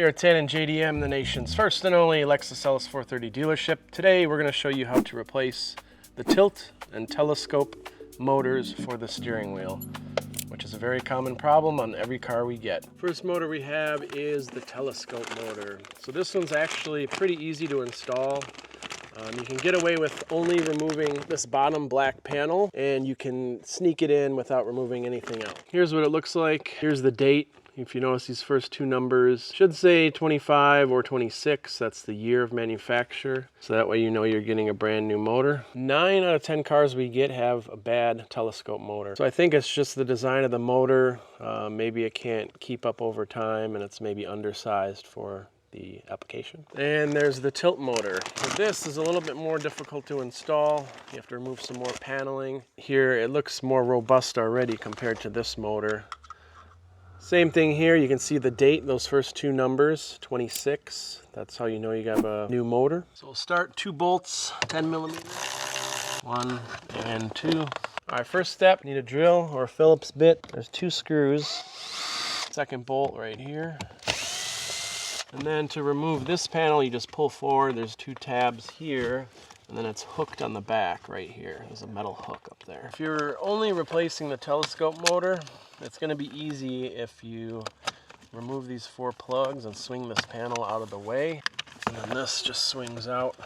Here at Tanin JDM, the nation's first and only Lexus LS430 dealership. Today we're going to show you how to replace the tilt and telescope motors for the steering wheel, which is a very common problem on every car we get. First motor we have is the telescope motor. So this one's actually pretty easy to install. You can get away with only removing this bottom black panel, and you can sneak it in without removing anything else. Here's what it looks like. Here's the date. If you notice, these first two numbers should say 25 or 26. That's the year of manufacture. So that way you know you're getting a brand new motor. 9 out of 10 cars we get have a bad telescope motor. So I think it's just the design of the motor. Maybe it can't keep up over time, and it's maybe undersized for the application. And there's the tilt motor. This is a little bit more difficult to install. You have to remove some more paneling. Here it looks more robust already compared to this motor. Same thing here, you can see the date, those first two numbers, 26. That's how you know you got a new motor. So we'll start 2 bolts, 10 millimeters, 1 and 2. All right, first step, need a drill or a Phillips bit. There's 2 screws. Second bolt right here. And then to remove this panel, you just pull forward. There's 2 tabs here, and then it's hooked on the back right here. There's a metal hook up there. If you're only replacing the telescope motor, it's going to be easy if you remove these 4 plugs and swing this panel out of the way. And then this just swings out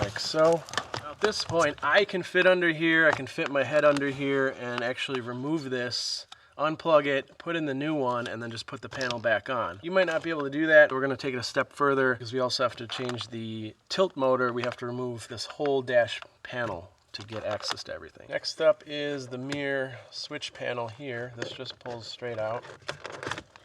like so. Now at this point, I can fit under here. I can fit my head under here and actually remove this, unplug it, put in the new one, and then just put the panel back on. You might not be able to do that. We're going to take it a step further because we also have to change the tilt motor. We have to remove this whole dash panel to get access to everything. Next up is the mirror switch panel here. This just pulls straight out.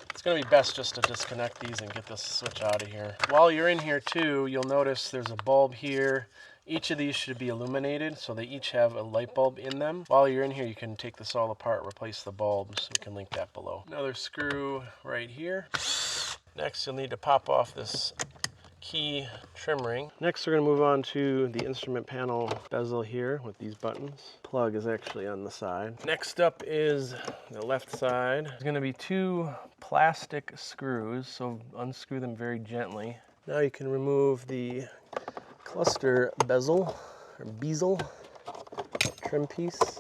It's going to be best just to disconnect these and get this switch out of here. While you're in here too, you'll notice there's a bulb here. Each of these should be illuminated, so they each have a light bulb in them. While you're in here, you can take this all apart, replace the bulbs. We can link that below. Another screw right here. Next, you'll need to pop off this key trim ring. Next, we're going to move on to the instrument panel bezel here with these buttons. Plug is actually on the side. Next up is the left side. There's going to be 2 plastic screws, so unscrew them very gently. Now you can remove the cluster bezel or bezel trim piece.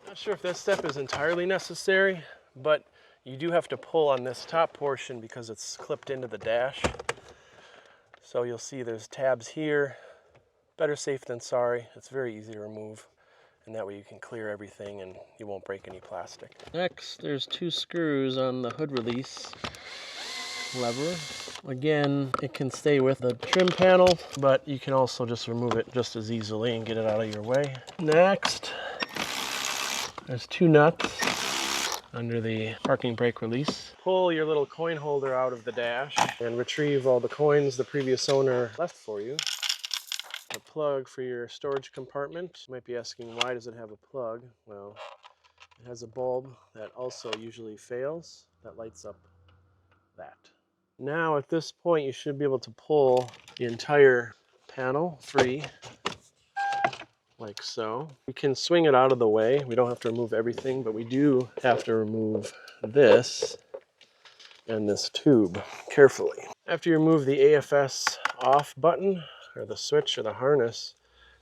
Not sure if this step is entirely necessary, but you do have to pull on this top portion because it's clipped into the dash. So you'll see there's tabs here. Better safe than sorry. It's very easy to remove, and that way you can clear everything and you won't break any plastic. Next, there's 2 screws on the hood release lever. Again, it can stay with the trim panel, but you can also just remove it just as easily and get it out of your way. Next, there's 2 nuts under the parking brake release. Pull your little coin holder out of the dash and retrieve all the coins the previous owner left for you. A plug for your storage compartment. You might be asking, why does it have a plug? Well, it has a bulb that also usually fails that lights up that. Now at this point, you should be able to pull the entire panel free, like so. We can swing it out of the way. We don't have to remove everything, but we do have to remove this and this tube carefully. After you remove the AFS off button, or the switch or the harness,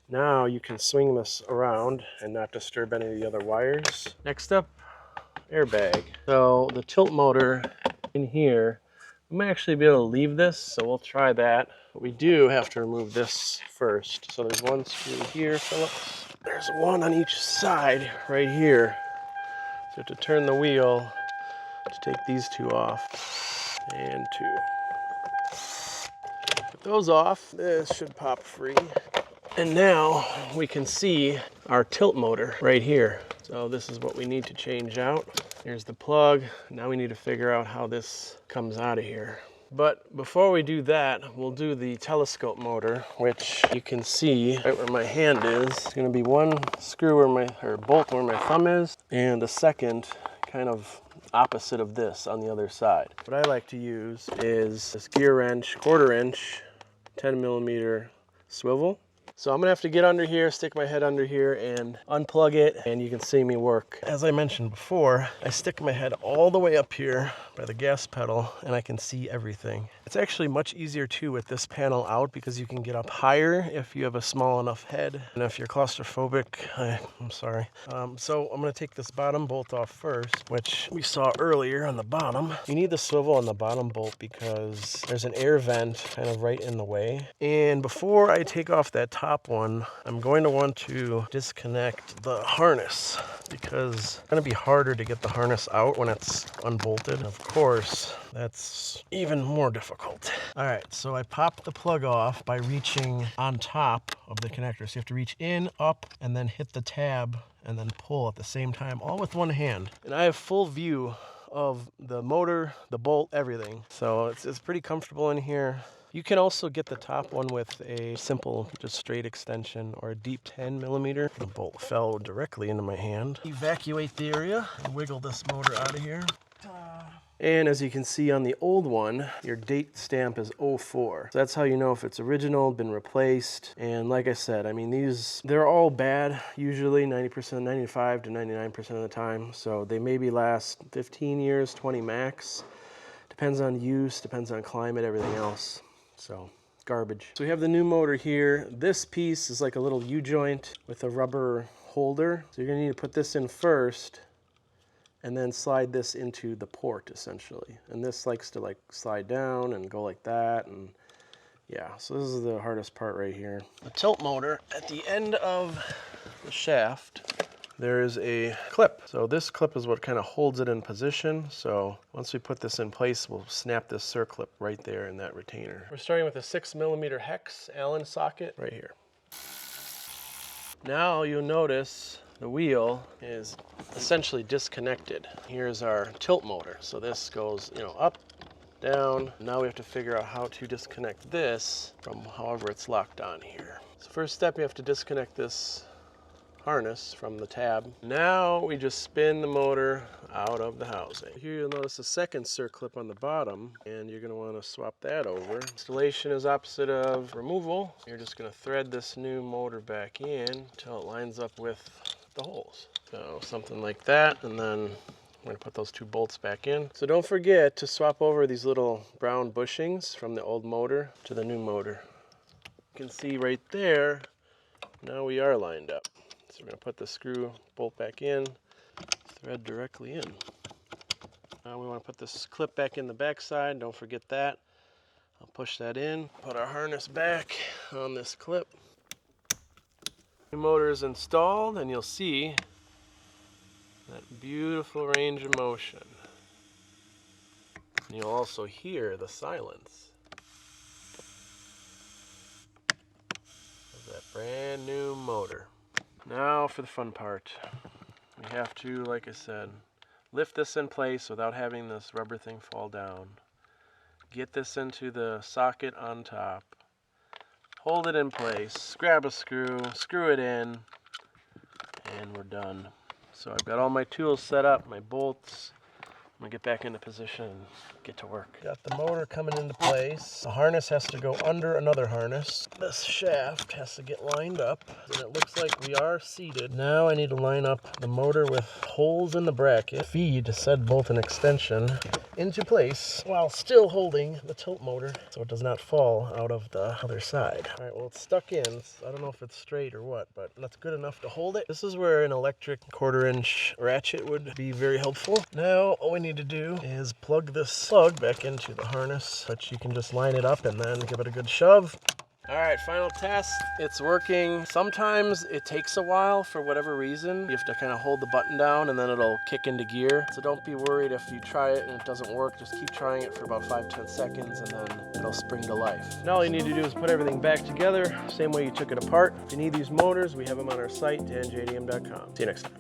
now you can swing this around and not disturb any of the other wires. Next up, airbag. So the tilt motor in here, we might actually be able to leave this, so we'll try that. But we do have to remove this first. So there's 1 screw here, Phillips. There's 1 on each side right here. So you have to turn the wheel to take these 2 off. And 2. Put those off. This should pop free. And now we can see our tilt motor right here. So this is what we need to change out. Here's the plug. Now we need to figure out how this comes out of here. But before we do that, we'll do the telescope motor, which you can see right where my hand is. It's going to be 1 screw or bolt where my thumb is, and a second kind of opposite of this on the other side. What I like to use is this gear wrench, 1/4 inch, 10 millimeter swivel. So I'm gonna have to get under here, stick my head under here and unplug it, and you can see me work. As I mentioned before, I stick my head all the way up here by the gas pedal, and I can see everything. It's actually much easier too with this panel out because you can get up higher if you have a small enough head. And if you're claustrophobic, I'm sorry. So I'm gonna take this bottom bolt off first, which we saw earlier on the bottom. You need the swivel on the bottom bolt because there's an air vent kind of right in the way. And before I take off that top one, I'm going to want to disconnect the harness because it's going to be harder to get the harness out when it's unbolted. Of course, that's even more difficult. All right, so I popped the plug off by reaching on top of the connector. So you have to reach in, up, and then hit the tab and then pull at the same time, all with one hand. And I have full view of the motor, the bolt, everything. So it's pretty comfortable in here. You can also get the top one with a simple, just straight extension or a deep 10 millimeter. The bolt fell directly into my hand. Evacuate the area and wiggle this motor out of here. And as you can see on the old one, your date stamp is 04. So that's how you know if it's original, been replaced. And like I said, I mean, they're all bad, usually 90%, 95 to 99% of the time. So they maybe last 15 years, 20 max. Depends on use, depends on climate, everything else. So garbage. So we have the new motor here. This piece is like a little U-joint with a rubber holder. So you're gonna need to put this in first and then slide this into the port essentially. And this likes to like slide down and go like that. And yeah, so this is the hardest part right here. The tilt motor at the end of the shaft, there is a clip. So this clip is what kind of holds it in position. So once we put this in place, we'll snap this circlip right there in that retainer. We're starting with a 6 millimeter hex Allen socket right here. Now you'll notice the wheel is essentially disconnected. Here's our tilt motor. So this goes, up, down. Now we have to figure out how to disconnect this from however it's locked on here. So first step, you have to disconnect this harness from the tab. Now we just spin the motor out of the housing. Here you'll notice a second circlip on the bottom, and you're going to want to swap that over. Installation is opposite of removal. You're just going to thread this new motor back in until it lines up with the holes. So something like that, and then we're going to put those two bolts back in. So don't forget to swap over these little brown bushings from the old motor to the new motor. You can see right there, now we are lined up. So we're going to put the screw bolt back in, thread directly in. Now we want to put this clip back in the back side, don't forget that. I'll push that in, put our harness back on this clip. The motor is installed, and you'll see that beautiful range of motion. And you'll also hear the silence of that brand new motor. Now for the fun part. We have to, like I said, lift this in place without having this rubber thing fall down. Get this into the socket on top. Hold it in place, grab a screw, screw it in, and we're done. So I've got all my tools set up, my bolts. I'm gonna get back into position and get to work. Got the motor coming into place. The harness has to go under another harness. This shaft has to get lined up, and it looks like we are seated. Now I need to line up the motor with holes in the bracket, feed said bolt and extension into place while still holding the tilt motor so it does not fall out of the other side. All right, well, it's stuck in. I don't know if it's straight or what, but that's good enough to hold it. This is where an electric 1/4-inch ratchet would be very helpful. Now all we need to do is plug this plug back into the harness, but you can just line it up and then give it a good shove. All right, final test. It's working. Sometimes it takes a while for whatever reason. You have to kind of hold the button down and then it'll kick into gear. So don't be worried if you try it and it doesn't work. Just keep trying it for about 5-10 seconds and then it'll spring to life. Now all you need to do is put everything back together, same way you took it apart. If you need these motors, we have them on our site, TaninJDM.com. See you next time.